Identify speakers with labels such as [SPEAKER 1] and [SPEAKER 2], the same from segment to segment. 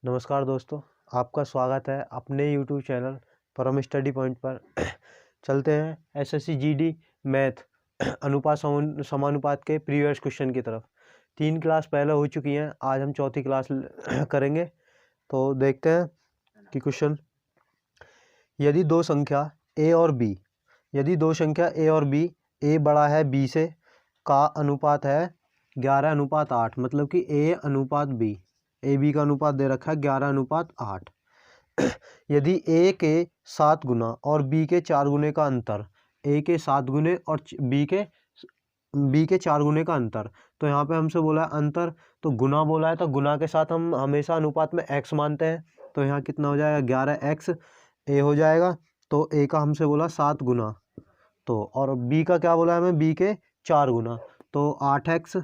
[SPEAKER 1] नमस्कार दोस्तों, आपका स्वागत है अपने YouTube चैनल परम स्टडी पॉइंट पर। चलते हैं एसएससी जीडी मैथ अनुपात समानुपात के प्रीवियस क्वेश्चन की तरफ। 3 क्लास पहले हो चुकी हैं, आज हम चौथी क्लास करेंगे। तो देखते हैं कि क्वेश्चन, यदि दो संख्या ए और बी ए बड़ा है बी से का अनुपात है 11:8, मतलब कि ए अनुपात बी, ए बी का अनुपात दे रखा है 11:8। यदि ए के 7 गुना और बी के 4 गुने का अंतर, ए के 7 गुने और बी के 4 गुने का अंतर, तो यहाँ पे हमसे बोला है अंतर, तो गुना बोला है, तो गुना के साथ हम हमेशा अनुपात में x मानते हैं। तो यहाँ कितना हो जाएगा 11x ए हो जाएगा। तो ए का हमसे बोला 7 गुना, तो और बी का क्या बोला है हमें, बी के 4 गुना, तो 8x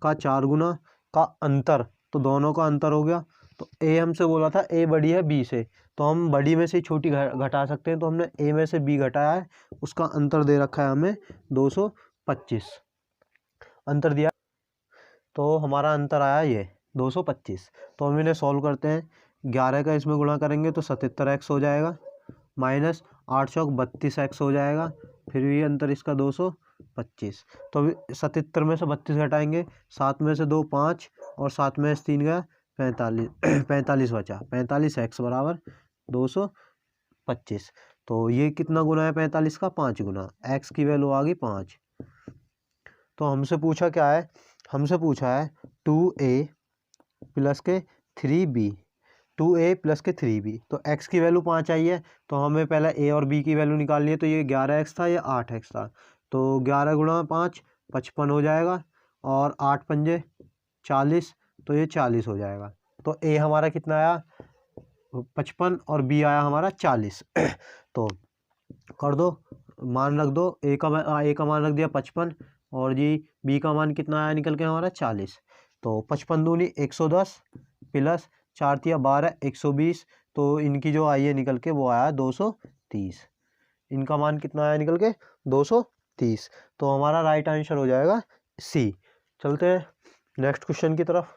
[SPEAKER 1] का 4 गुना का अंतर, तो दोनों का अंतर हो गया। तो ए हमसे बोला था ए बड़ी है बी से, तो हम बड़ी में से छोटी घटा सकते हैं, तो हमने ए में से बी घटाया है, उसका अंतर दे रखा है हमें 225 अंतर दिया, तो हमारा अंतर आया ये 225। तो हम इन्हें सॉल्व करते हैं, 11 का इसमें गुणा करेंगे तो 77x हो जाएगा, माइनस 8 चौक 32x हो जाएगा, फिर भी अंतर इसका 225। तो अभी 77 में से 32 घटाएंगे, 7 में से 2 5 और 7 में से 3 गया 45 45 बचा, 45x बराबर 225। तो ये कितना गुना है 45 का, 5 गुना, x की वैल्यू आ गई 5। तो हमसे पूछा क्या है, हमसे पूछा है 2a प्लस के 3b, 2a प्लस के 3b, तो x की वैल्यू 5 आई है, तो हमें पहले a और b की वैल्यू निकालनी है। तो ये 11x था, ये 8x था, तो 11 गुणा 5 55 हो जाएगा, और 8 पंजे 40, तो ये 40 हो जाएगा। तो a हमारा कितना आया 55 और b आया हमारा 40। तो कर दो, मान रख दो, a का मान रख दिया 55, और जी b का मान कितना आया निकल के हमारा 40। तो 55 दूनी 110 प्लस 4 तिया 12 120, तो इनकी जो आई है निकल के वो आया 230, इनका मान कितना आया निकल के 230। तो हमारा राइट आंसर हो जाएगा सी। चलते हैं नेक्स्ट क्वेश्चन की तरफ।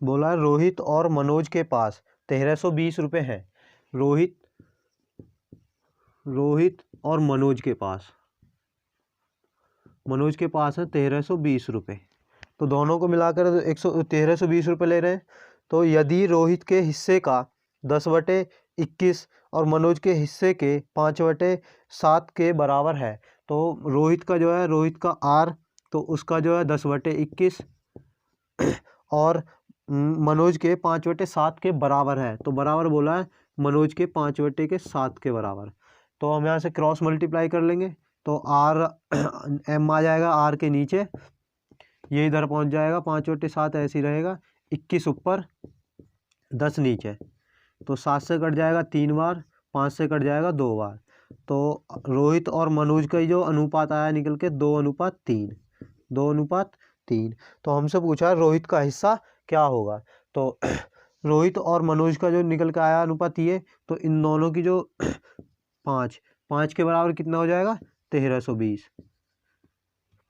[SPEAKER 1] बोला रोहित और मनोज के पास 1320 रुपये हैं। रोहित और मनोज के पास है 1320 रुपये, तो दोनों को मिलाकर 1320 रुपये ले रहे हैं। तो यदि रोहित के हिस्से का 10/21 और मनोज के हिस्से के 5/7 के बराबर है, तो रोहित का आर, तो उसका जो है 10/21 और मनोज के 5/7 के बराबर है, तो बराबर बोला है मनोज के 5/7 के बराबर। तो हम यहाँ से क्रॉस मल्टीप्लाई कर लेंगे, तो आर एम आ जाएगा, आर के नीचे ये इधर पहुँच जाएगा, 5/7 ऐसे ही रहेगा, 21 ऊपर 10 नीचे, तो 7 से कट जाएगा 3 बार, 5 से कट जाएगा 2 बार। तो रोहित और मनोज का जो अनुपात आया निकल के 2:3, 2:3। तो हमसे पूछा रोहित का हिस्सा क्या होगा, तो रोहित और मनोज का जो निकल के आया अनुपात ये, तो इन दोनों की जो 5 के बराबर कितना हो जाएगा 1320,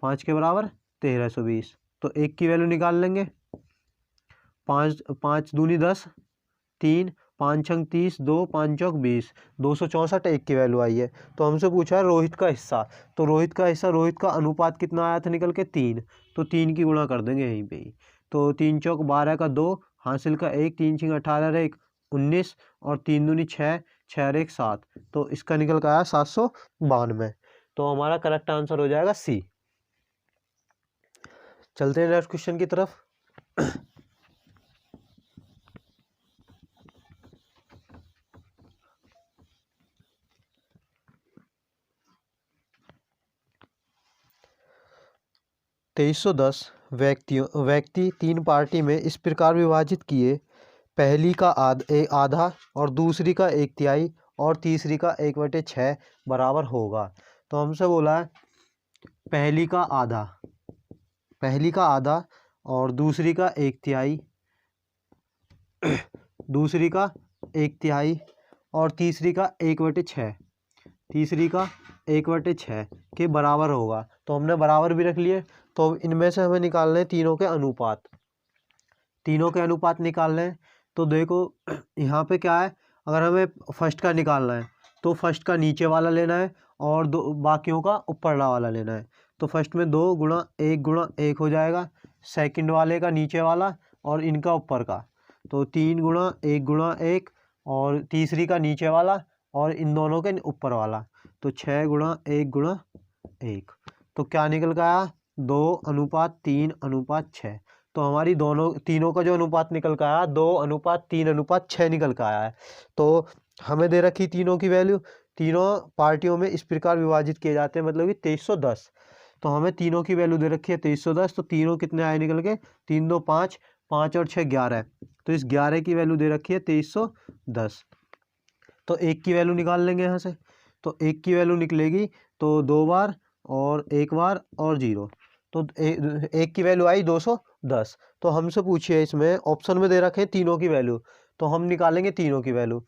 [SPEAKER 1] 5 के बराबर 1320। तो एक की वैल्यू निकाल लेंगे, 5 दूनी 10, 3 5 छंग 30, 2 5 चौक 20, 264 एक की वैल्यू आई है। तो हमसे पूछा है रोहित का हिस्सा, तो रोहित का अनुपात कितना आया था निकल के 3, तो 3 की गुणा कर देंगे यहीं पे ही। तो 3 चौक 12 का 2, हासिल का 1, 3 छिंग 18 1 19, और 3 दूनी 6, 6 1 7, तो इसका निकल का आया 792। तो हमारा करेक्ट आंसर हो जाएगा सी। चलते हैं नेक्स्ट क्वेश्चन की तरफ। 2310 व्यक्ति 3 पार्टी में इस प्रकार विभाजित किए, पहली का आधा और दूसरी का 1/3 और तीसरी का 1/6 बराबर होगा। तो हमसे बोला है पहली का आधा और दूसरी का 1/3, दूसरी का 1/3 और तीसरी का 1/6, तीसरी का 1/6 के बराबर होगा। तो हमने बराबर भी रख लिए। तो इनमें से हमें निकालने हैं तीनों के अनुपात, तीनों के अनुपात निकालने हैं। तो देखो यहाँ पे क्या है, अगर हमें फर्स्ट का निकालना है तो फर्स्ट का नीचे वाला लेना है और दो बाकियों का ऊपरला वाला लेना है। तो फर्स्ट में 2 गुणा 1 हो जाएगा, सेकंड वाले का नीचे वाला और इनका ऊपर का, तो 3 गुणा 1 और तीसरी का नीचे वाला और इन दोनों के ऊपर वाला, तो 6 गुणा 1 तो क्या निकल के आया, 2:3:6। तो हमारी तीनों का जो अनुपात निकल के आया 2:3:6 निकल के आया है। तो हमें दे रखी तीनों की वैल्यू, तीनों पार्टियों में इस प्रकार विभाजित किए जाते हैं, मतलब कि 2310। तो हमें तीनों की वैल्यू दे रखी है 2310, तो तीनों कितने आए निकल के, 3 2 5, 5 और 6 11। तो इस 11 की वैल्यू दे रखी है 2310। तो 1 की वैल्यू निकाल लेंगे यहाँ से। तो 1 की वैल्यू निकलेगी तो 2 बार और 1 बार और 0, तो 1 की वैल्यू आई 210। तो हमसे पूछिए, इसमें ऑप्शन में दे रखे हैं तीनों की वैल्यू, तो हम निकालेंगे तीनों की वैल्यू।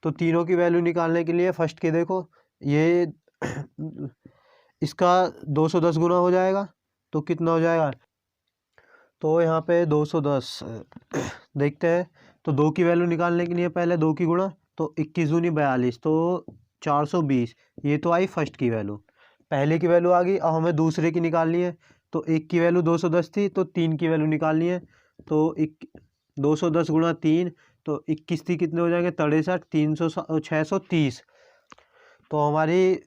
[SPEAKER 1] तो तीनों की वैल्यू निकालने के लिए फर्स्ट के देखो ये इसका 210 गुना हो जाएगा, तो कितना हो जाएगा, तो यहाँ पे 210 देखते हैं। तो 2 की वैल्यू निकालने के लिए पहले 2 की गुणा, तो 21 दूनी 42, तो 420। ये तो आई फर्स्ट की वैल्यू, पहले की वैल्यू आ गई। अब हमें दूसरे की निकालनी है। तो 1 की वैल्यू 210 थी, तो 3 की वैल्यू निकालनी है। तो 210 गुणा 3, तो 21 थी, कितने हो जाएंगे 63, 300 630। तो हमारी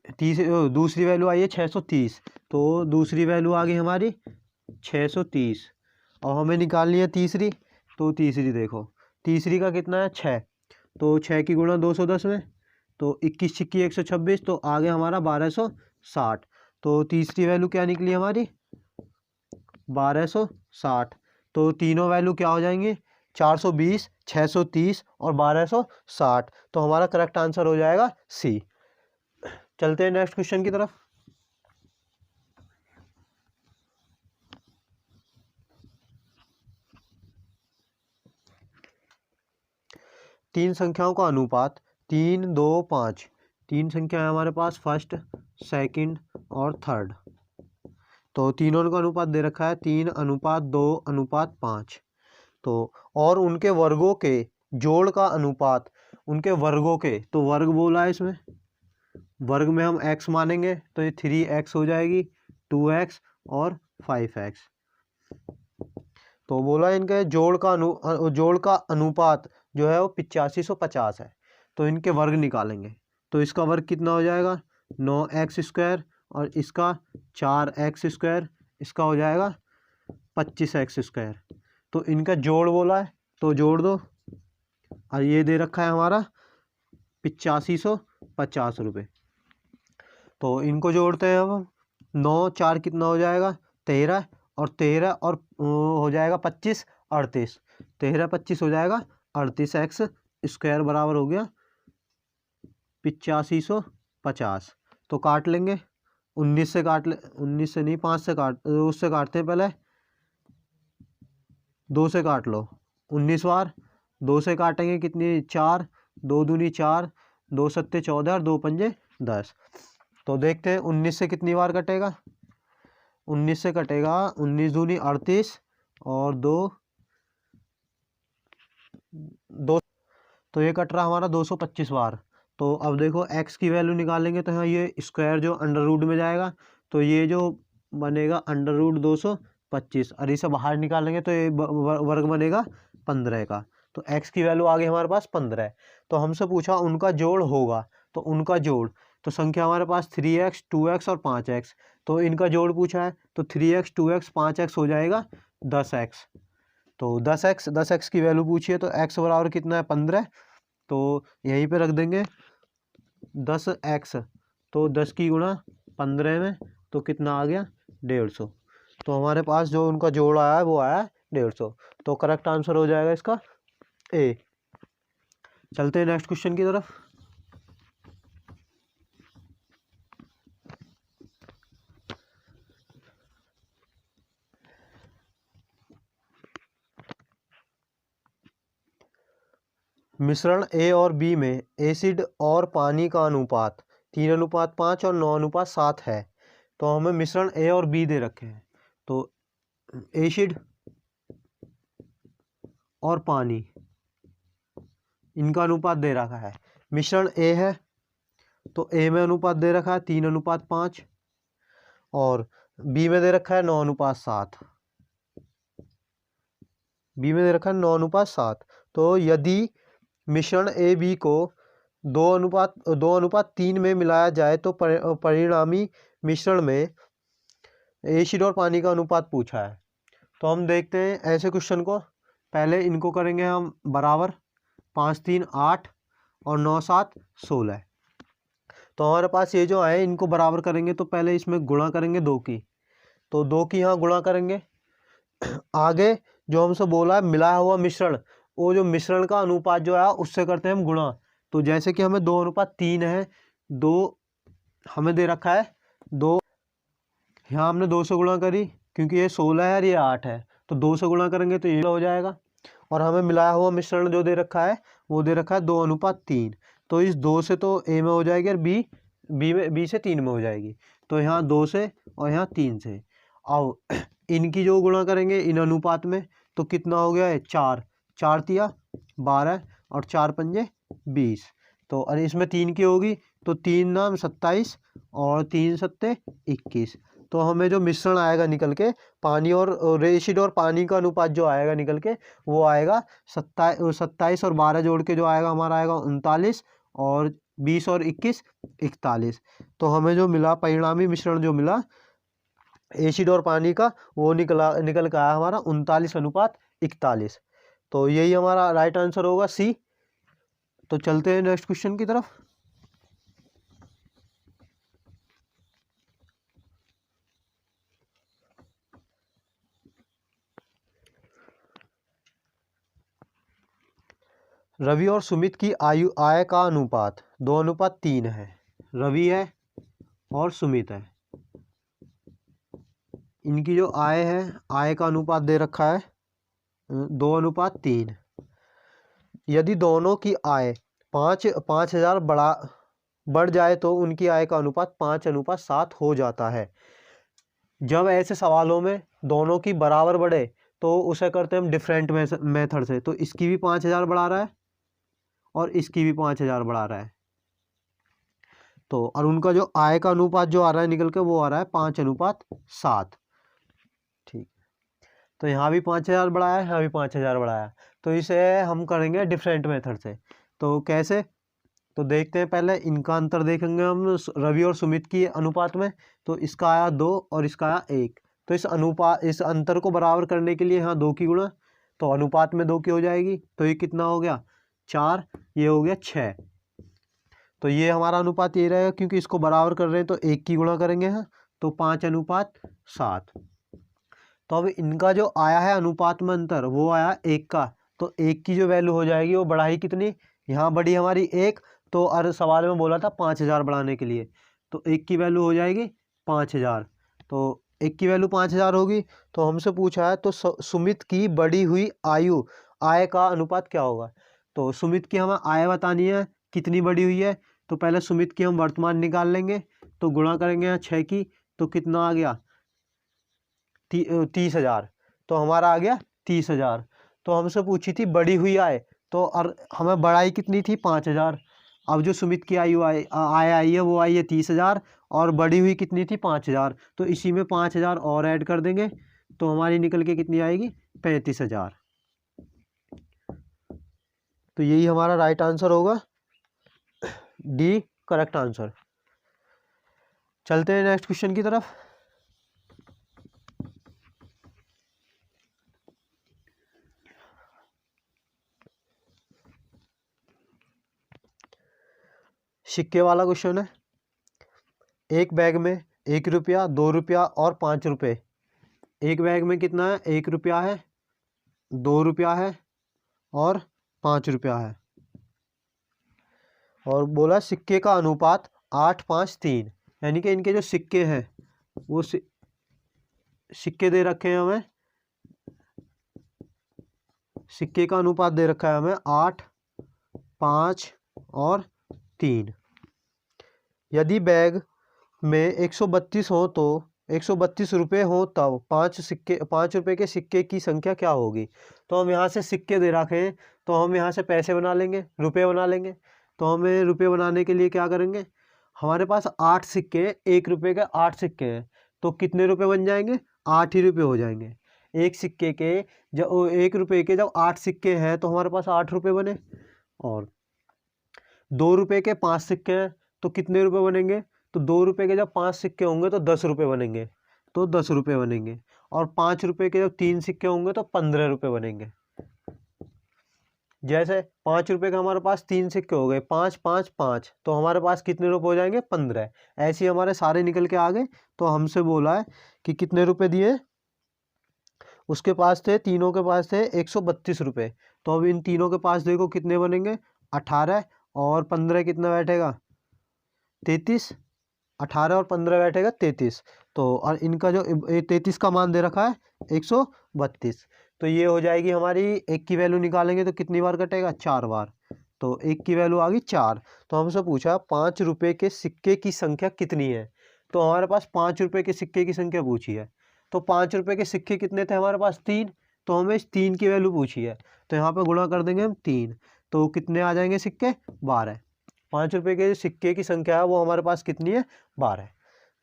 [SPEAKER 1] दूसरी वैल्यू आई है 630। तो दूसरी वैल्यू आ गई हमारी 630। और हमें निकालनी है तीसरी। तो तीसरी देखो, तीसरी का कितना है 6, तो 6 की गुणा 210 में, तो 21 छिक्की 126, तो आ गया हमारा 1260। तो तीसरी वैल्यू क्या निकली हमारी 1260। तो तीनों वैल्यू क्या हो जाएंगे 420, 630 और 1260। तो हमारा करेक्ट आंसर हो जाएगा सी। चलते हैं नेक्स्ट क्वेश्चन की तरफ। तीन संख्याओं का अनुपात 3 2 5। तीन संख्या है हमारे पास, फर्स्ट सेकंड और थर्ड। तो तीनों का अनुपात दे रखा है 3:2:5। तो और उनके वर्गों के जोड़ का अनुपात, उनके वर्गों के, तो वर्ग बोला है इसमें, वर्ग में हम x मानेंगे तो ये 3x हो जाएगी, 2x और 5x। तो बोला इनके जोड़ का अनुपात जो है वो 8550 है। तो इनके वर्ग निकालेंगे। तो इसका वर्ग कितना हो जाएगा 9x², और इसका 4x², इसका हो जाएगा 25x²। तो इनका जोड़ बोला है तो जोड़ दो, और ये दे रखा है हमारा 8550 रुपये। तो इनको जोड़ते हैं अब हम। 9 4 कितना हो जाएगा 13, और 13 और हो जाएगा 25 38, 13 25 हो जाएगा 38x² बराबर हो गया 8550। तो काट लेंगे, 19 से काट ले, 19 से नहीं 5 से काट, उससे काटते हैं पहले, 2 से काट लो, 19 बार 2 से काटेंगे कितनी 4, 2 दूनी 4, 2 सत्ते 14 और 2 पंजे 10। तो देखते हैं 19 से कितनी बार कटेगा, 19 से कटेगा 19 दूनी 38 और 2 2, तो ये कट रहा हमारा 225 बार। तो अब देखो x की वैल्यू निकालेंगे, तो यहाँ ये स्क्वायर जो अंडर रूट में जाएगा, तो ये जो बनेगा अंडर रूट 225, और इसे बाहर निकालेंगे तो ये वर्ग बनेगा 15 का। तो x की वैल्यू आ गई हमारे पास 15। तो हमसे पूछा उनका जोड़ होगा, तो उनका जोड़, तो संख्या हमारे पास 3x 2x और 5x। तो इनका जोड़ पूछा है, तो 3x 2x 5x हो जाएगा 10x। तो 10x की वैल्यू पूछी है, तो x बराबर कितना है 15। तो यहीं पे रख देंगे 10x, तो 10 की गुणा 15 में, तो कितना आ गया 150। तो हमारे पास जो उनका जोड़ आया है वो आया 150। तो करेक्ट आंसर हो जाएगा इसका ए। चलते हैं नेक्स्ट क्वेश्चन की तरफ। मिश्रण ए और बी में एसिड और पानी का अनुपात 3:5 और 9:7 है। तो हमें मिश्रण ए और बी दे रखे हैं। तो एसिड और पानी इनका अनुपात दे रखा है। मिश्रण ए है तो ए में अनुपात दे रखा है 3:5 और बी में दे रखा है 9:7। बी में दे रखा है 9:7। तो यदि मिश्रण ए बी को 2:3 में मिलाया जाए तो परिणामी मिश्रण में एसिड और पानी का अनुपात पूछा है। तो हम देखते हैं ऐसे क्वेश्चन को। पहले इनको करेंगे हम बराबर, 5 3 8 और 9 7 16। तो हमारे पास ये जो आए इनको बराबर करेंगे तो पहले इसमें गुणा करेंगे 2 की, तो 2 की यहाँ गुणा करेंगे। आगे जो हमसे बोला है मिलाया हुआ मिश्रण, वो जो मिश्रण का अनुपात जो है उससे करते हैं हम गुणा। तो जैसे कि हमें 2:3 है, 2 हमें दे रखा है 2, यहाँ हमने 2 से गुणा करी क्योंकि ये 16 है और ये 8 है, तो 2 से गुणा करेंगे तो ये हो जाएगा। और हमें मिलाया हुआ मिश्रण जो दे रखा है वो दे रखा है 2:3। तो इस 2 से तो ए में हो जाएगी और बी से 3 में हो जाएगी। तो यहाँ 2 से और यहाँ 3 से। अब इनकी जो गुणा करेंगे इन अनुपात में तो कितना हो गया है 4, 4 तिया 12 और 4 पंजे 20। तो अरे इसमें 3 की होगी तो 3 नाम 27 और 3 सत्ते 21। तो हमें जो मिश्रण आएगा निकल के पानी और एसिड और पानी का अनुपात जो आएगा निकल के वो आएगा 27 और 12 जोड़ के जो आएगा हमारा आएगा 39 और 20 और 21 41। तो हमें जो मिला परिणामी मिश्रण जो मिला एसिड और पानी का वो निकल के आया हमारा 39:41। तो यही हमारा राइट आंसर होगा सी। तो चलते हैं नेक्स्ट क्वेश्चन की तरफ। रवि और सुमित की आय का अनुपात 2:3 है। रवि है और सुमित है, इनकी जो आय है आय का अनुपात दे रखा है 2:3। यदि दोनों की आय 5,000 बढ़ जाए तो उनकी आय का अनुपात 5:7 हो जाता है। जब ऐसे सवालों में दोनों की बराबर बढ़े तो उसे करते हैं हम डिफरेंट मेथड से। तो इसकी भी 5,000 बढ़ा रहा है और इसकी भी 5,000 बढ़ा रहा है। तो और उनका जो आय का अनुपात जो आ रहा है निकल के वो आ रहा है 5:7। ठीक, तो यहाँ भी 5,000 बढ़ाया, यहाँ भी 5,000 बढ़ाया। तो इसे हम करेंगे डिफरेंट मेथड से। तो कैसे, तो देखते हैं पहले इनका अंतर देखेंगे हम रवि और सुमित की अनुपात में। तो इसका आया 2 और इसका आया 1। तो इस अंतर को बराबर करने के लिए यहाँ 2 की गुणा, तो अनुपात में 2 की हो जाएगी। तो ये कितना हो गया 4, ये हो गया 6। तो ये हमारा अनुपात ये रहेगा क्योंकि इसको बराबर कर रहे हैं तो 1 की गुणा करेंगे हैं तो 5:7। तो अब इनका जो आया है अनुपात में अंतर वो आया 1 का। तो 1 की जो वैल्यू हो जाएगी वो बढ़ाई कितनी, यहाँ बढ़ी हमारी 1। तो अरे सवाल में बोला था 5,000 बढ़ाने के लिए, तो 1 की वैल्यू हो जाएगी 5,000। तो 1 की वैल्यू 5,000 होगी। तो हमसे पूछा है तो सुमित की बढ़ी हुई आय का अनुपात क्या होगा। तो सुमित की हमें आय बतानी है कितनी बढ़ी हुई है। तो पहले सुमित की हम वर्तमान निकाल लेंगे, तो गुणा करेंगे यहाँ 6 की, तो कितना आ गया 30,000। तो हमारा आ गया 30,000। तो हमसे पूछी थी बढ़ी हुई आय, तो और हमें बढ़ाई कितनी थी 5,000। अब जो सुमित की आय आई है वो आई है 30,000 और बढ़ी हुई कितनी थी 5,000। तो इसी में 5,000 और ऐड कर देंगे तो हमारी निकल के कितनी आएगी 35,000। तो यही हमारा राइट आंसर होगा, डी करेक्ट आंसर। चलते हैं नेक्स्ट क्वेश्चन की तरफ। सिक्के वाला क्वेश्चन है। एक बैग में 1 रुपया, 2 रुपया और 5 रुपये। एक बैग में कितना है 1 रुपया है, 2 रुपया है और 5 रुपया है। और बोला सिक्के का अनुपात 8 5 3, यानी कि इनके जो सिक्के हैं वो सिक्के दे रखे हैं हमें। सिक्के का अनुपात दे रखा है हमें 8 5 और 3। यदि बैग में 132 हो तो 132 रुपये हो तब 5 रुपये के सिक्के की संख्या क्या होगी। तो हम यहाँ से सिक्के दे रखे हैं तो हम यहाँ से पैसे बना लेंगे, रुपये बना लेंगे। तो हमें रुपये बनाने के लिए क्या करेंगे, हमारे पास 8 सिक्के, 1 रुपये के 8 सिक्के हैं तो कितने रुपये बन जाएंगे, 8 ही रुपये हो जाएंगे। एक सिक्के के जब 1 रुपये के जब 8 सिक्के हैं तो हमारे पास 8 रुपये बने। और 2 रुपये के 5 सिक्के हैं तो कितने रुपये बनेंगे, तो 2 रुपये के जब 5 सिक्के होंगे तो 10 रुपये बनेंगे, तो 10 रुपये बनेंगे। और 5 रुपये के जब 3 सिक्के होंगे तो 15 रुपये बनेंगे। जैसे 5 रुपये के हमारे पास 3 सिक्के हो गए, 5 5 5, तो हमारे पास कितने रुपये हो जाएंगे, 15। ऐसे ही हमारे सारे निकल के आ गए। तो हमसे बोला है कि कितने रुपये दिए, उसके पास थे, तीनों के पास थे 132 रुपये। तो अब इन तीनों के पास देखो कितने बनेंगे, 18 और 15 कितना बैठेगा, 33। 18 और 15 बैठेगा 33। तो और इनका जो 33 का मान दे रखा है 132। तो ये हो जाएगी हमारी, एक की वैल्यू निकालेंगे तो कितनी बार कटेगा, 4 बार। तो एक की वैल्यू आ गई 4। तो हमसे पूछा 5 रुपये के सिक्के की संख्या कितनी है। तो हमारे पास 5 रुपये के सिक्के की संख्या पूछी है। तो 5 रुपये के सिक्के कितने थे हमारे पास, 3। तो हमें इस 3 की वैल्यू पूछी है तो यहाँ पे गुणा कर देंगे हम 3। तो कितने आ जाएंगे सिक्के, 12। 5 रुपये के सिक्के की संख्या है वो हमारे पास कितनी है, 12।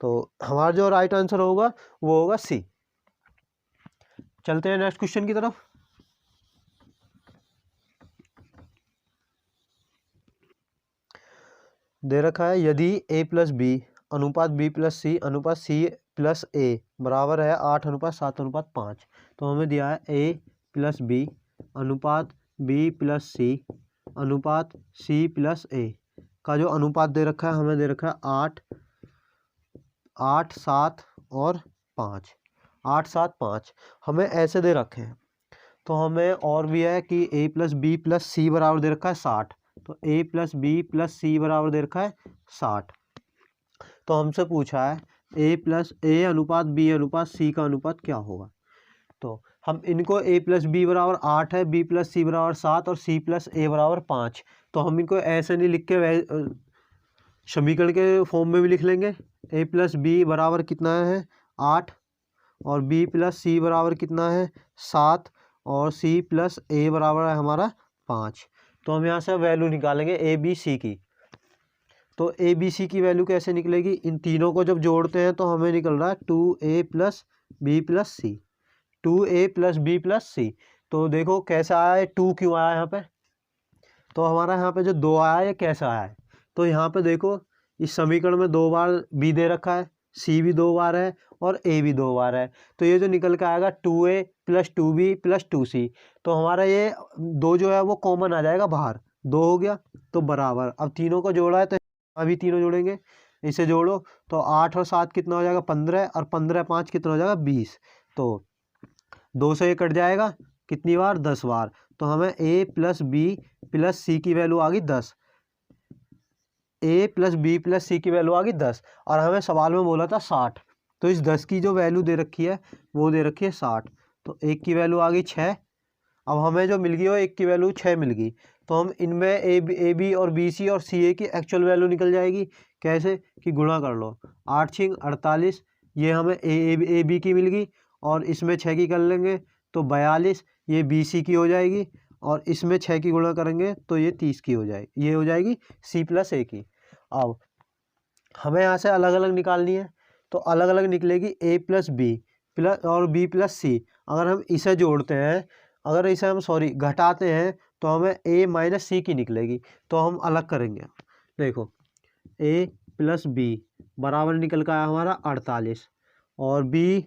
[SPEAKER 1] तो हमारा जो राइट आंसर होगा वो होगा सी। चलते हैं नेक्स्ट क्वेश्चन की तरफ। दे रखा है यदि a प्लस बी अनुपात b प्लस सी अनुपात c प्लस a बराबर है 8:7:5। तो हमें दिया है a प्लस बी अनुपात b प्लस सी अनुपात c प्लस a का जो अनुपात दे रखा है, हमें दे रखा है 8 8 7 और 5, 8 7 5 हमें ऐसे दे रखे हैं। तो हमें और भी है कि a प्लस बी प्लस सी बराबर दे रखा है 60। तो a प्लस बी प्लस सी बराबर दे रखा है 60। तो हमसे पूछा है a अनुपात b अनुपात c का अनुपात क्या होगा। तो हम इनको a प्लस बी बराबर 8 है, b प्लस सी बराबर 7 और c प्लस a बराबर 5। तो हम इनको ऐसे नहीं लिख के समीकरण के फॉर्म में भी लिख लेंगे। a प्लस बी बराबर कितना है 8 और b प्लस सी बराबर कितना है 7 और c प्लस a बराबर है हमारा 5। तो हम यहाँ से वैल्यू निकालेंगे a b c की। तो a b c की वैल्यू कैसे निकलेगी, इन तीनों को जब जोड़ते हैं तो हमें निकल रहा है 2a प्लस बी प्लस सी, 2a प्लस बी प्लस सी। तो देखो कैसा आया है, 2 क्यों आया यहाँ पे, तो हमारा यहाँ पे जो 2 आया है ये कैसा आया है। तो यहाँ पे देखो इस समीकरण में 2 बार b दे रखा है, c भी 2 बार है और a भी 2 बार है। तो ये जो निकल के आएगा 2a plus 2b plus 2c। तो हमारा ये 2 जो है वो कॉमन आ जाएगा बाहर, 2 हो गया तो बराबर। अब तीनों को जोड़ा है तो अभी तीनों जोड़ेंगे, इसे जोड़ो तो 8 और 7 कितना हो जाएगा 15 और 15 5 कितना हो जाएगा 20। तो 2 से ये कट जाएगा कितनी बार, 10 बार। तो हमें a प्लस बी प्लस सी की वैल्यू आ गई 10, a प्लस बी प्लस सी की वैल्यू आ गई 10 और हमें सवाल में बोला था 60। तो इस 10 की जो वैल्यू दे रखी है वो दे रखी है 60। तो 1 की वैल्यू आ गई 6। अब हमें जो मिल गई वो 1 की वैल्यू 6 मिल गई। तो हम इनमें ए बी और बी सी और सी ए की एक्चुअल वैल्यू निकल जाएगी। कैसे कि गुणा कर लो, 8 6 48, ये हमें ए बी की मिल गई और इसमें 6 की कर लेंगे तो 42, ये बी सी की हो जाएगी और इसमें 6 की गुणा करेंगे तो ये 30 की हो जाएगी, ये हो जाएगी सी प्लस ए की। अब हमें यहाँ से अलग अलग निकालनी है तो अलग अलग निकलेगी a प्लस बी प्लस और b प्लस सी। अगर हम इसे जोड़ते हैं, अगर इसे हम घटाते हैं तो हमें a माइनस सी की निकलेगी। तो हम अलग करेंगे, देखो a प्लस बी बराबर निकल का आया हमारा 48 और b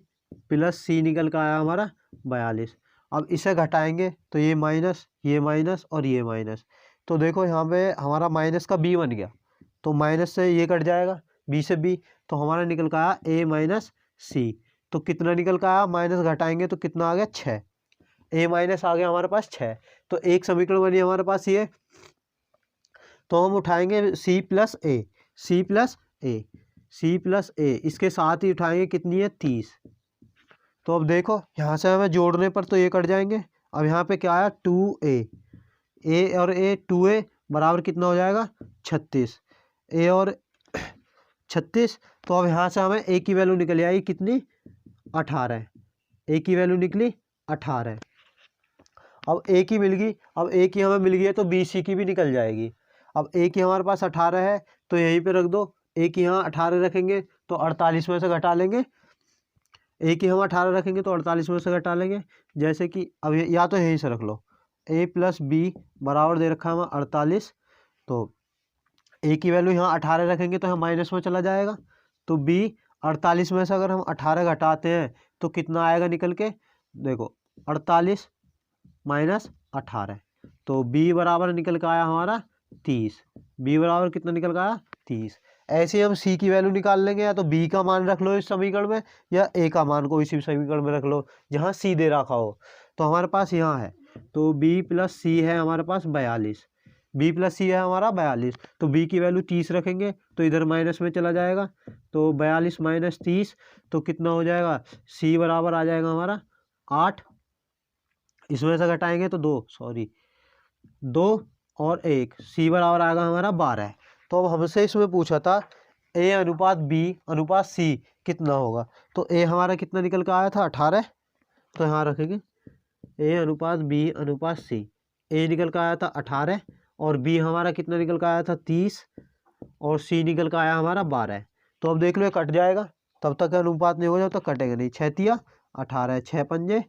[SPEAKER 1] प्लस सी निकल का आया हमारा 42। अब इसे घटाएंगे तो ये माइनस और ये माइनस। तो देखो यहाँ पे हमारा माइनस का b बन गया तो माइनस से ये कट जाएगा, b से b, तो हमारा निकल का आया a माइनस सी। तो कितना निकल का आया, माइनस घटाएंगे तो कितना आ गया 6, a माइनस आ गया हमारे पास 6। तो एक समीकरण बनी हमारे पास ये। तो हम उठाएंगे c plus a, c plus a, c plus a, इसके साथ ही उठाएंगे कितनी है 30। तो अब देखो यहाँ से हमें जोड़ने पर तो ये कट जाएंगे। अब यहाँ पे क्या आया 2a, a और a 2a बराबर कितना हो जाएगा 36, ए और 36। तो अब यहाँ से हमें ए की वैल्यू निकल आएगी कितनी 18, ए की वैल्यू निकली 18। अब ए की मिल गई, अब ए की हमें मिल गई है तो बी सी की भी निकल जाएगी। अब ए की हमारे पास 18 है तो यहीं पे रख दो, ए की यहाँ 18 रखेंगे तो 48 में से घटा लेंगे, ए की हम 18 रखेंगे तो 48 में से घटा लेंगे। जैसे कि अब या तो यहीं से रख लो, ए प्लस बी बराबर दे रखा है हमें 48, तो ए की वैल्यू यहाँ 18 रखेंगे तो यहाँ माइनस में चला जाएगा, तो बी 48 में से अगर हम 18 घटाते हैं तो कितना आएगा निकल के, देखो 48 माइनस 18, तो बी बराबर निकल के आया हमारा 30, बी बराबर कितना निकल के आया 30। ऐसे हम सी की वैल्यू निकाल लेंगे, या तो बी का मान रख लो इस समीकरण में या ए का मान को इसी समीकरण में रख लो जहाँ सी दे रखा हो। तो हमारे पास यहाँ है, तो बी प्लस सी है हमारे पास 42, बी प्लस सी है हमारा 42, तो बी की वैल्यू 30 रखेंगे तो इधर माइनस में चला जाएगा, तो 42 माइनस 30 तो कितना हो जाएगा, सी बराबर आ जाएगा हमारा 8, इसमें से घटाएंगे तो 2 और 1, सी बराबर आएगा हमारा 12। तो अब हमसे इसमें पूछा था ए अनुपात बी अनुपात सी कितना होगा, तो ए हमारा कितना निकल कर आया था 18, तो यहाँ रखेंगे ए अनुपात बी अनुपात सी, ए निकल कर आया था 18 और बी हमारा कितना निकल कर आया था 30 और सी निकल कर आया हमारा 12। तो अब देख लो ये कट जाएगा, तब तक अनुपात नहीं हो जाए तो कटेगा नहीं, 6 तिया 18, 6 पंजे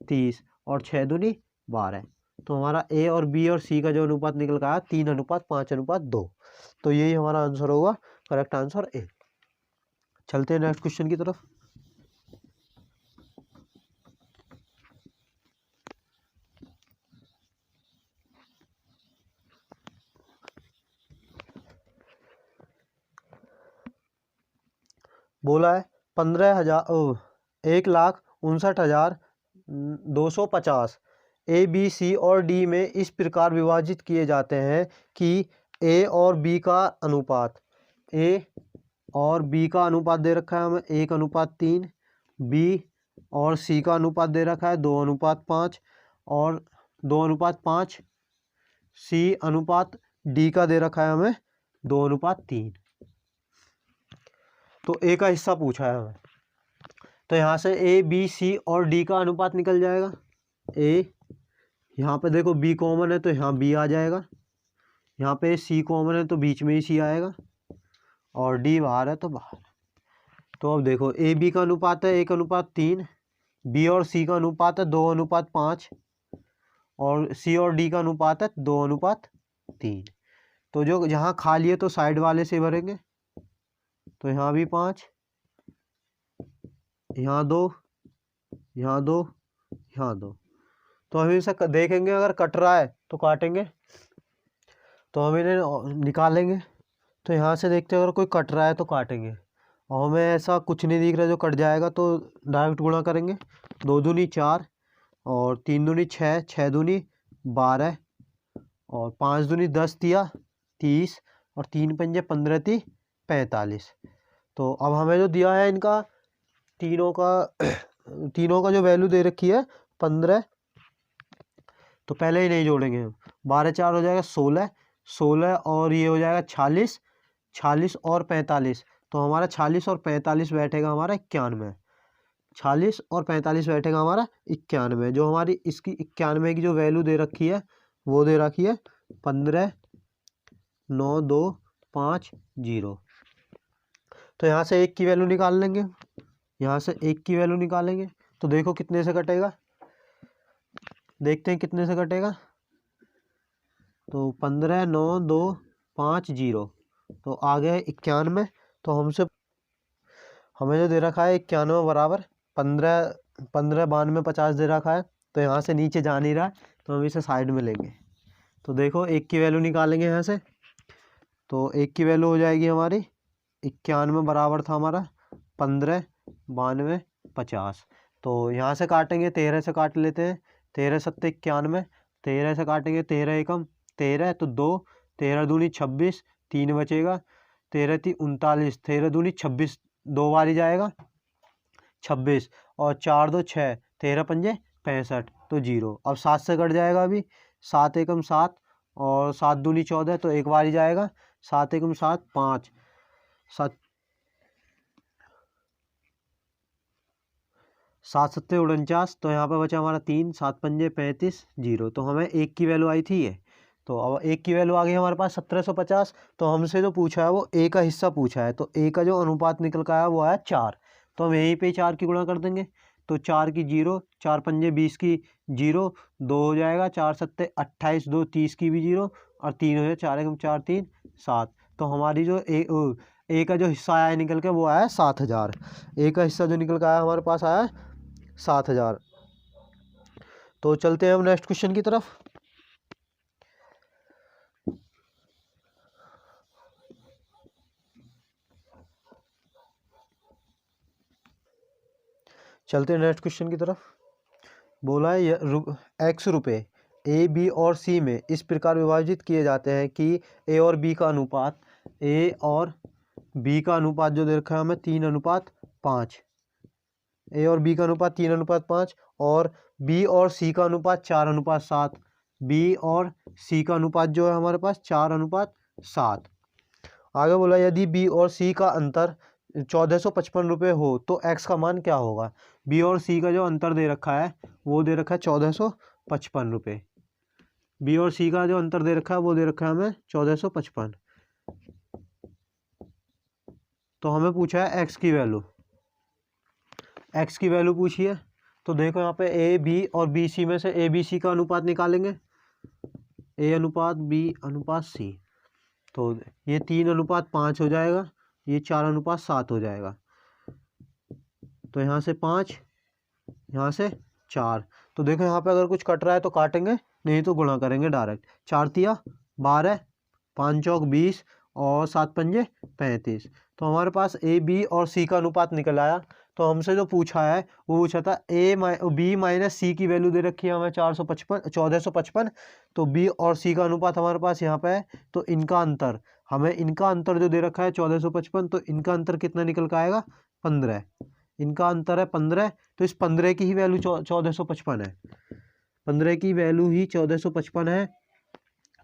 [SPEAKER 1] 30 और 6 दूनी 12, तो हमारा ए और बी और सी का जो अनुपात निकल कर आया 3:5:2, तो यही हमारा आंसर होगा, करेक्ट आंसर ए। चलते हैं नेक्स्ट क्वेश्चन की तरफ। बोला है 1,59,250 ए बी सी और डी में इस प्रकार विभाजित किए जाते हैं कि ए और बी का अनुपात, ए और बी का अनुपात दे रखा है हमें 1:3, बी और सी का अनुपात दे रखा है 2:5 और 2:5, सी अनुपात डी का दे रखा है हमें 2:3। तो ए का हिस्सा पूछा है हमें, तो यहाँ से ए बी सी और डी का अनुपात निकल जाएगा। ए यहाँ पे देखो बी कॉमन है तो यहाँ बी आ जाएगा, यहाँ पे सी कॉमन है तो बीच में ही सी आएगा और डी बाहर है तो बाहर। तो अब देखो ए बी का अनुपात है 1:3, बी और सी का अनुपात है 2:5 और सी और डी का अनुपात है 2:3। तो जो जहाँ खाली है तो साइड वाले से भरेंगे, तो यहाँ भी 5, यहाँ 2, यहाँ 2, यहाँ 2। तो हम इसे देखेंगे अगर कट रहा है तो काटेंगे, तो हम इन्हें निकालेंगे, तो यहाँ से देखते हैं अगर कोई कट रहा है तो काटेंगे, और हमें ऐसा कुछ नहीं दिख रहा जो कट जाएगा तो डायरेक्ट गुणा करेंगे, 2 दूनी 4 और 3 दूनी 6, 6 दूनी 12 और 5 दूनी 10 तिया 30 और 3 पंजे 15 ती 45। तो अब हमें जो दिया है इनका तीनों का जो वैल्यू दे रखी है 15, तो पहले ही नहीं जोड़ेंगे हम, 12 4 हो जाएगा 16, 16 और ये हो जाएगा 46, 46 और 45, तो हमारा 46 और 45 बैठेगा हमारा 91, 46 और 45 बैठेगा हमारा 91। जो हमारी इसकी 91 की जो वैल्यू दे रखी है वो दे रखी है 15,9,2,5,0। तो यहाँ से 1 की वैल्यू निकाल लेंगे, यहाँ से 1 की वैल्यू निकालेंगे, तो देखो कितने से कटेगा, देखते हैं कितने से कटेगा, तो 15,9,2,5,0, तो आ गया 91। तो हमें जो दे रखा है 91 बराबर 15 92 50 दे रखा है, तो यहाँ से नीचे जा नहीं रहा तो हम इसे साइड में लेंगे। तो देखो 1 की वैल्यू निकालेंगे यहाँ से, तो 1 की वैल्यू हो जाएगी हमारी 91 बराबर था हमारा 15 92 50। तो यहाँ से काटेंगे, 13 से काट लेते हैं, 13 7 91, 13 से काटेंगे 13 एकम 13 तो 2, 13 दूनी 26, 3 बचेगा, 13 ती 39, 13 दूनी 26, 2 बार ही जाएगा 26 और 4 2 6, 13 पंजे 65, तो 0। अब 7 से कट जाएगा, अभी 7 एकम 7 और 7 दूनी 14, तो एक बार ही जाएगा। 7 एकम 7, 5 7 7 सत्ते 49, तो यहाँ पे बचा हमारा 3, 7 पंजे 35, 0। तो हमें एक की वैल्यू आई थी ये। तो अब एक की वैल्यू आ गई हमारे पास 1750। तो हमसे जो पूछा है वो ए का हिस्सा पूछा है, तो ए का जो अनुपात निकल का आया वो आया 4। तो हम यहीं पे 4 की गुणा कर देंगे। तो 4 की 0, 4 पंजे 20 की 0, 2 हो जाएगा, 4 सत्ते 28, 2 30 की भी 0, और 3 हो जाए, 4 एकम 4 3 7। तो हमारी जो ए का जो हिस्सा आया निकल के वो आया 7000। ए का हिस्सा जो निकल का आया हमारे पास आया 7000। तो चलते हैं हम नेक्स्ट क्वेश्चन की तरफ। चलते हैं नेक्स्ट क्वेश्चन की तरफ। बोला है x रुपये ए बी और सी में इस प्रकार विभाजित किए जाते हैं कि ए और बी का अनुपात, ए और बी का अनुपात जो दे रखा है हमें 3:5, ए और बी का अनुपात 3:5, और बी और सी का अनुपात 4:7। बी और सी का अनुपात जो है हमारे पास 4:7। आगे बोला यदि बी और सी का अंतर 1455 रुपये हो तो एक्स का मान क्या होगा। बी और सी का जो अंतर दे रखा है वो दे रखा है 1455 रुपये। बी और सी का जो अंतर दे रखा है वो दे रखा है हमें 1455। तो हमें पूछा है एक्स की वैल्यू, एक्स की वैल्यू पूछी है। तो देखो यहाँ पे ए बी और बी सी में से ए बी सी का अनुपात निकालेंगे, ए अनुपात बी अनुपात सी। तो ये 3:5 हो जाएगा, ये 4:7 हो जाएगा। तो यहाँ से 5, यहाँ से 4। तो देखो यहाँ पे अगर कुछ कट रहा है तो काटेंगे, नहीं तो गुणा करेंगे डायरेक्ट। 4 तिया 12, 5 चौक 20, और 7 पंजे 35। तो हमारे पास ए बी और सी का अनुपात निकल आया। तो हमसे जो पूछा है वो पूछा था बी माइनस सी की वैल्यू दे रखी है हमें 1455। तो बी और सी का अनुपात हमारे पास यहाँ पे है। तो इनका अंतर, हमें इनका अंतर जो दे रखा है 1455, तो इनका अंतर कितना निकल का आएगा 15। इनका अंतर है 15। तो इस 15 की ही वैल्यू 1455 है, 15 की वैल्यू ही 1455 है।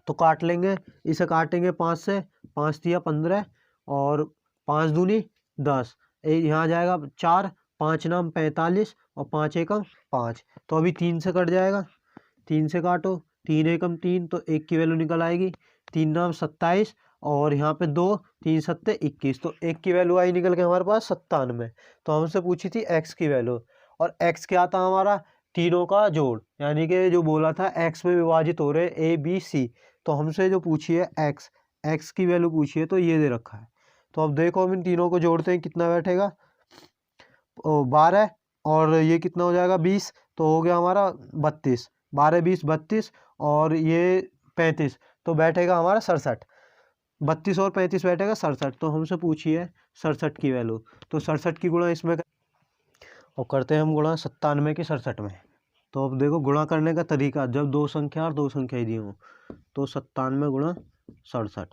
[SPEAKER 1] तो काट लेंगे, इसे काटेंगे 5 से, 5 तिया 15, और 5 दूनी 10, यहाँ जाएगा 4, 5 नाम 45, और 5 एकम 5। तो अभी 3 से कट जाएगा, 3 से काटो, 3 एकम 3, तो 1 की वैल्यू निकल आएगी। 3 नाम 27, और यहाँ पे 2, 3 सत्ते 21, तो 1 की वैल्यू आई निकल के हमारे पास 97। तो हमसे पूछी थी एक्स की वैल्यू, और एक्स क्या था हमारा, तीनों का जोड़, यानी कि जो बोला था एक्स में विभाजित हो रहे ए बी सी। तो हमसे जो पूछी है एक्स, एक्स की वैल्यू पूछी है, तो ये दे रखा है। तो अब देखो हम इन तीनों को जोड़ते हैं, कितना बैठेगा 12, और ये कितना हो जाएगा 20, तो हो गया हमारा 32, 12 20 32, और ये 35, तो बैठेगा हमारा 67। 32 और 35 बैठेगा 67। तो हमसे पूछी है 67 की वैल्यू। तो 67 की गुणा इसमें और करते हैं हम गुणा 97 की 67 में। तो अब देखो गुणा करने का तरीका, जब दो संख्या और दो संख्या ही दी हों, तो 97 गुणा 67।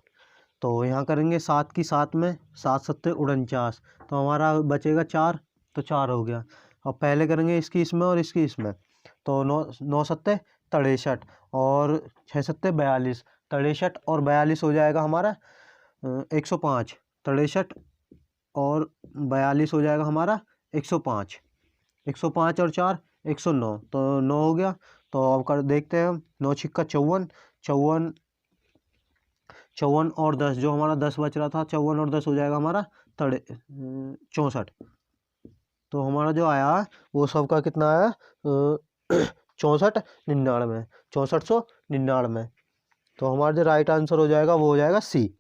[SPEAKER 1] तो यहाँ करेंगे 7 की 7 में, 7 सत्ते 49, तो हमारा बचेगा 4, तो 4 हो गया। अब पहले करेंगे इसकी इसमें और इसकी इसमें, तो 9 सत्ते 63, और 6 सत्ते 42, 63 और 42 हो जाएगा हमारा 105। 63 और 42 हो जाएगा हमारा 105। 105 और 4 109, तो 9 हो गया। तो अब कर देखते हैं हम, 9 छिक्का 54, 54 54 और 10, जो हमारा 10 बच रहा था, 54 और 10 हो जाएगा हमारा 64। तो हमारा जो आया वो सबका कितना आया 64 99, 6499। तो हमारा जो राइट आंसर हो जाएगा वो हो जाएगा सी।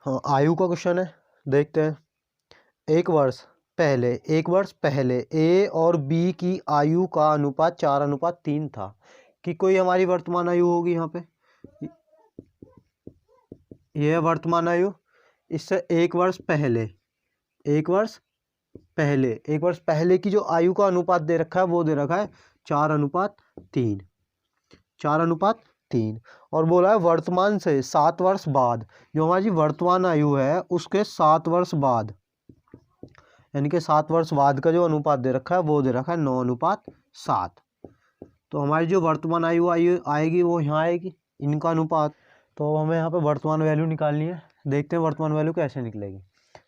[SPEAKER 1] हाँ, आयु का क्वेश्चन है, देखते हैं। एक वर्ष पहले ए और बी की आयु का अनुपात 4:3 था। कि कोई हमारी वर्तमान आयु होगी यहाँ पे, यह है वर्तमान आयु। इससे एक वर्ष पहले की जो आयु का अनुपात दे रखा है वो दे रखा है 4:3। 4:3 3। और बोला है वर्तमान से 7 वर्ष बाद, जो हमारी वर्तमान आयु है उसके 7 वर्ष बाद, यानी कि 7 वर्ष बाद का जो अनुपात दे रखा है वो दे रखा है 9:7। तो हमारी जो वर्तमान आयु आएगी वो यहाँ आएगी, इनका अनुपात। तो हमें यहाँ पे वर्तमान वैल्यू निकालनी है, देखते हैं वर्तमान वैल्यू कैसे निकलेगी।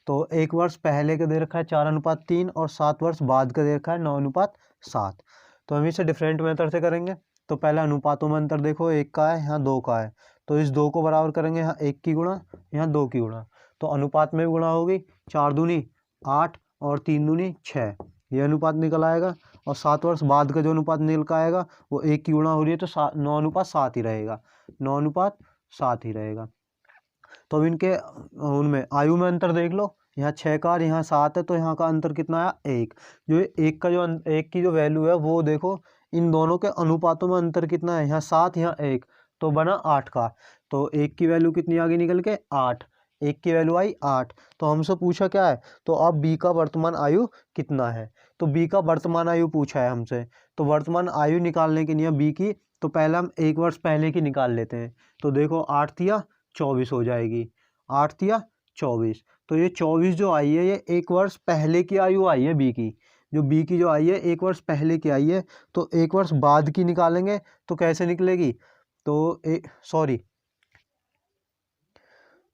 [SPEAKER 1] तो 1 वर्ष पहले का दे रखा है 4:3 और 7 वर्ष बाद का दे रखा है 9:7। तो हम इसे डिफरेंट मेथड से करेंगे। तो पहले अनुपातों में अंतर देखो, 1 का है यहाँ 2 का है, तो इस 2 को बराबर करेंगे, यहाँ 1 की गुणा यहाँ 2 की गुणा, तो अनुपात में भी गुणा होगी, 4 दूनी 8 और 3 दूनी 6, ये अनुपात निकल आएगा। और 7 वर्ष बाद का जो अनुपात निकल का आएगा वो 1 की गुणा हो रही है, तो 9:7 ही रहेगा, 9:7 ही रहेगा। तो अब इनके उनमें आयु में अंतर देख लो, यहाँ 6 का और यहाँ 7 है, तो यहाँ का अंतर कितना आया 1। जो 1 का जो 1 की जो वैल्यू है वो देखो, इन दोनों के अनुपातों में अंतर कितना है, यहाँ 7 यहाँ 1, तो बना 8 का। तो 1 की वैल्यू कितनी आगे निकल के 8, 1 की वैल्यू आई 8। तो हमसे पूछा क्या है, तो अब बी का वर्तमान आयु कितना है, तो बी का वर्तमान आयु पूछा है हमसे। तो वर्तमान आयु निकालने के लिए बी की, तो पहले हम 1 वर्ष पहले की निकाल लेते हैं। तो देखो 8 तिया 24 हो जाएगी, 8 तिया 24। तो ये 24 जो आई है ये 1 वर्ष पहले की आयु आई है बी की, जो बी की जो आई है 1 वर्ष पहले की आई है। तो 1 वर्ष बाद की निकालेंगे तो कैसे निकलेगी, तो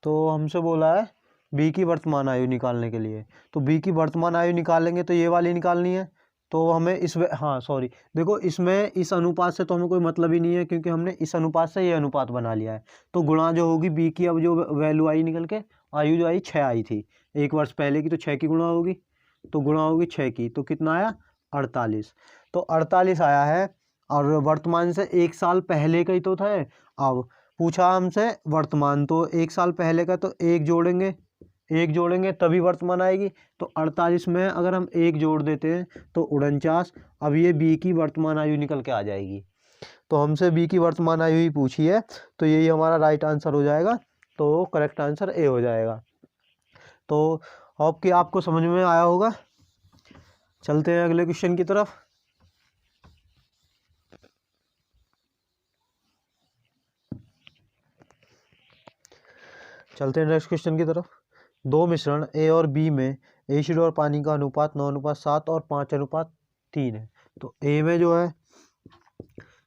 [SPEAKER 1] तो हमसे बोला है बी की वर्तमान आयु निकालने के लिए, तो बी की वर्तमान आयु निकालेंगे तो ये वाली निकालनी है। तो हमें देखो इसमें इस अनुपात से तो हमें कोई मतलब ही नहीं है, क्योंकि हमने इस अनुपात से ये अनुपात बना लिया है। तो गुणा जो होगी बी की, अब जो वैल्यू आई निकल के, आयु जो आई 6 आई थी 1 वर्ष पहले की, तो 6 की गुणा होगी, तो गुणा होगी 6 की, तो कितना आया 48। तो 48 आया है। और वर्तमान से 1 साल पहले का ही तो था। अब पूछा हमसे वर्तमान, तो 1 साल पहले का, तो 1 जोड़ेंगे तभी वर्तमान आएगी। तो 48 में अगर हम 1 जोड़ देते हैं तो 49। अब ये बी की वर्तमान आयु निकल के आ जाएगी। तो हमसे बी की वर्तमान आयु ही पूछी है, तो यही हमारा राइट आंसर हो जाएगा। तो करेक्ट आंसर ए हो जाएगा। तो आपको समझ में आया होगा। चलते हैं अगले क्वेश्चन की तरफ। चलते हैं नेक्स्ट क्वेश्चन की तरफ। 2 मिश्रण ए और बी में एसिड और पानी का अनुपात 9:7 और 5:3 है। तो ए में जो है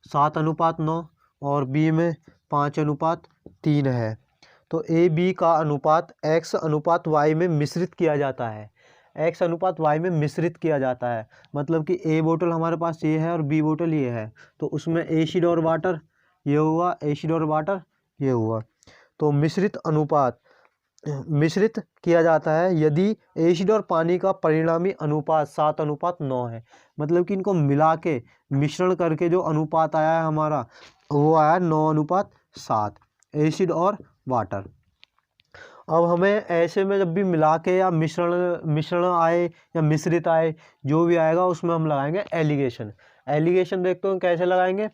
[SPEAKER 1] 7:9 और बी में 5:3 है। तो ए बी का अनुपात x अनुपात y में मिश्रित किया जाता है, x अनुपात y में मिश्रित किया जाता है। मतलब कि ए बोतल हमारे पास ये है और बी बोतल ये है, तो उसमें एसिड और वाटर ये हुआ, एसिड और वाटर ये हुआ। तो मिश्रित किया जाता है यदि एसिड और पानी का परिणामी अनुपात 7:9 है। मतलब कि इनको मिला के मिश्रण करके जो अनुपात आया है हमारा, वो आया 9:7 एसिड और वाटर। अब हमें ऐसे में जब भी मिला के या मिश्रण आए या मिश्रित आए, जो भी आएगा उसमें हम लगाएंगे एलिगेशन देखते हैं कैसे लगाएंगे।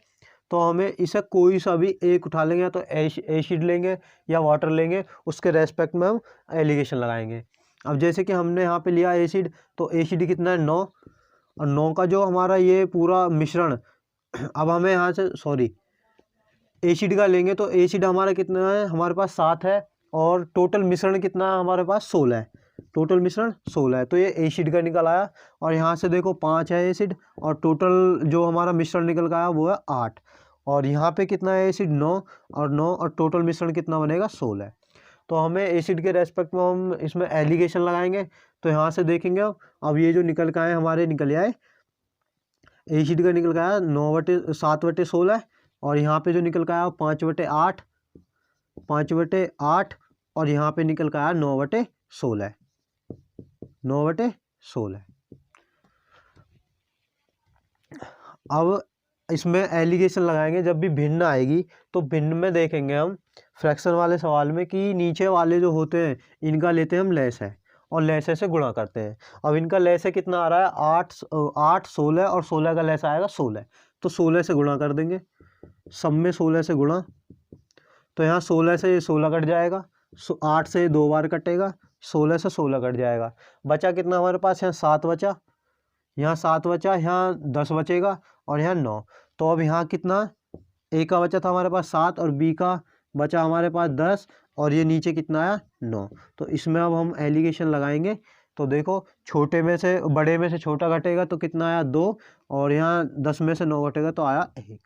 [SPEAKER 1] तो हमें इसे कोई सा भी एक उठा लेंगे, या तो एसिड लेंगे या वाटर लेंगे, उसके रेस्पेक्ट में हम एलिगेशन लगाएंगे। अब जैसे कि हमने यहाँ पे लिया एसिड, तो एसिड कितना है 9, और 9 का जो हमारा ये पूरा मिश्रण, अब हमें यहाँ से एसिड का लेंगे, तो एसिड हमारा कितना है, हमारे पास 7 है, और टोटल मिश्रण कितना है हमारे पास 16 है, टोटल मिश्रण 16 है। तो ये एसिड का निकल आया। और यहाँ से देखो 5 है एसिड, और टोटल जो हमारा मिश्रण निकल का आया वो है 8। और यहाँ पे कितना है एसिड 9 और टोटल मिश्रण कितना बनेगा 16। तो हमें एसिड के रेस्पेक्ट में हम इसमें एलिगेशन लगाएंगे। तो यहाँ से देखेंगे अब ये जो निकल का है हमारे निकल आए, एसिड का निकल का आया 7/16, और यहाँ पे जो निकल का आया 5/8, 5/8, और यहाँ पे निकल का आया 9/16, 9/16। अब इसमें एलिगेशन लगाएंगे जब भी भिन्न आएगी, तो भिन्न में देखेंगे हम फ्रैक्शन वाले सवाल में कि नीचे वाले जो होते हैं इनका लेते हैं हम लेस है, और लेस से गुणा करते हैं। अब इनका लेस कितना आ रहा है 8, 16, और 16 का लेस आएगा 16, तो 16 से गुणा कर देंगे, सब में 16 से गुणा। तो यहाँ 16 से 16 कट जाएगा, 8 से 2 बार कटेगा, 16 से 16 कट जाएगा। बचा कितना हमारे पास, यहाँ 7 बचा, यहाँ 7 बचा, यहाँ 10 बचेगा, और यहाँ 9। तो अब यहाँ कितना ए का बचा था हमारे पास 7 और बी का बचा हमारे पास 10 और ये नीचे कितना आया 9। तो इसमें अब हम एलिगेशन लगाएंगे। तो देखो छोटे में से बड़े में से छोटा घटेगा तो कितना आया 2 और यहाँ 10 में से 9 घटेगा तो आया 1।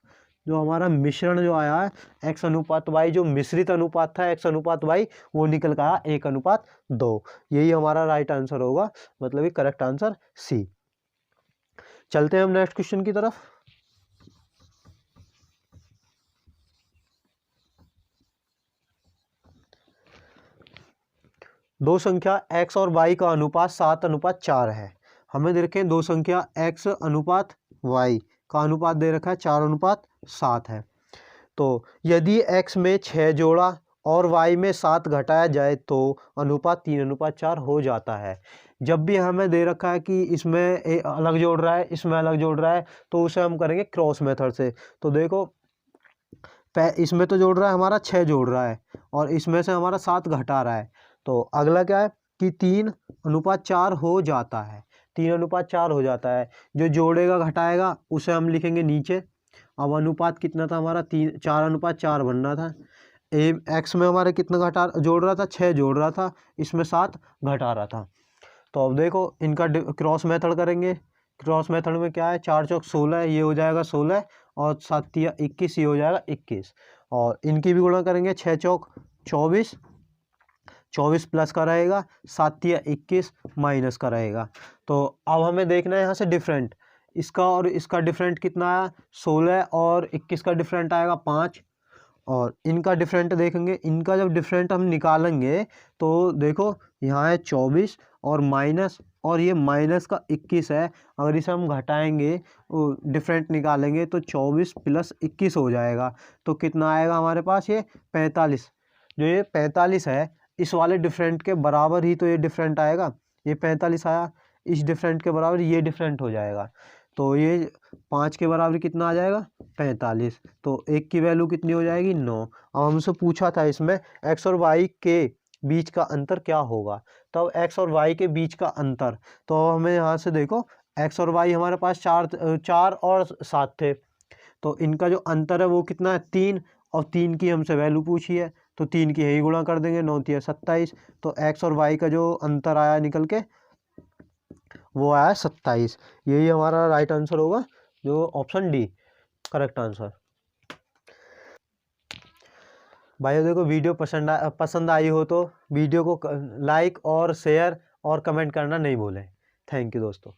[SPEAKER 1] जो हमारा मिश्रण जो आया है x अनुपात y, जो मिश्रित अनुपात था x अनुपात y, वो निकल कर आया 1:2। यही हमारा राइट आंसर होगा, मतलब ये करेक्ट आंसर सी। चलते हैं हम नेक्स्ट क्वेश्चन की तरफ। दो संख्या x और y का अनुपात 7:4 है। हमें दे रखे हैं दो संख्या x अनुपात y का अनुपात दे रखा है 4:7 है। तो यदि x में 6 जोड़ा और y में 7 घटाया जाए तो अनुपात 3:4 हो जाता है। जब भी हमें दे रखा है कि इसमें अलग जोड़ रहा है, इसमें अलग जोड़ रहा है, तो उसे हम करेंगे क्रॉस मेथड से। तो देखो इसमें तो जोड़ रहा है हमारा 6 जोड़ रहा है और इसमें से हमारा 7 घटा रहा है। तो अगला क्या है कि 3:4 हो जाता है, 3:4 हो जाता है। जो जोड़ेगा घटाएगा उसे हम लिखेंगे नीचे। अब अनुपात कितना था हमारा 4:4 बनना था। एक्स में हमारे कितना जोड़ रहा था 6 जोड़ रहा था, इसमें 7 घटा रहा था। तो अब देखो इनका क्रॉस मेथड करेंगे। क्रॉस मेथड में क्या है 4 चौक 16, ये हो जाएगा 16 और 7 तिया 21, ये हो जाएगा 21। और इनकी भी गुणा करेंगे 6 चौक 24, 24 प्लस का रहेगा, 7 तिया 21 माइनस का रहेगा। तो अब हमें देखना है यहाँ से डिफरेंट, इसका और इसका डिफरेंट कितना आया 16 और 21 का डिफरेंट आएगा 5। और इनका डिफरेंट देखेंगे, इनका जब डिफरेंट हम निकालेंगे तो देखो यहाँ है 24 और माइनस, और ये माइनस का 21 है। अगर इसे हम घटाएंगे डिफरेंट निकालेंगे तो 24 प्लस 21 हो जाएगा। तो कितना आएगा हमारे पास ये 45। जो ये 45 है इस वाले डिफरेंट के बराबर ही तो ये डिफरेंट आएगा। ये 45 आया, इस डिफरेंट के बराबर ये डिफरेंट हो जाएगा। तो ये 5 के बराबर कितना आ जाएगा 45। तो 1 की वैल्यू कितनी हो जाएगी 9। अब हमसे पूछा था इसमें x और y के बीच का अंतर क्या होगा। तो अब x और y के बीच का अंतर, तो हमें यहाँ से देखो x और y हमारे पास 4 और 7 थे। तो इनका जो अंतर है वो कितना है 3, और 3 की हमसे वैल्यू पूछी है तो 3 की यही गुणा कर देंगे, 9 तिया 27। तो x और y का जो अंतर आया निकल के वो आया 27। यही हमारा राइट आंसर होगा, जो ऑप्शन डी करेक्ट आंसर। भाइयों देखो वीडियो पसंद आई हो तो वीडियो को लाइक और शेयर और कमेंट करना नहीं भूलें। थैंक यू दोस्तों।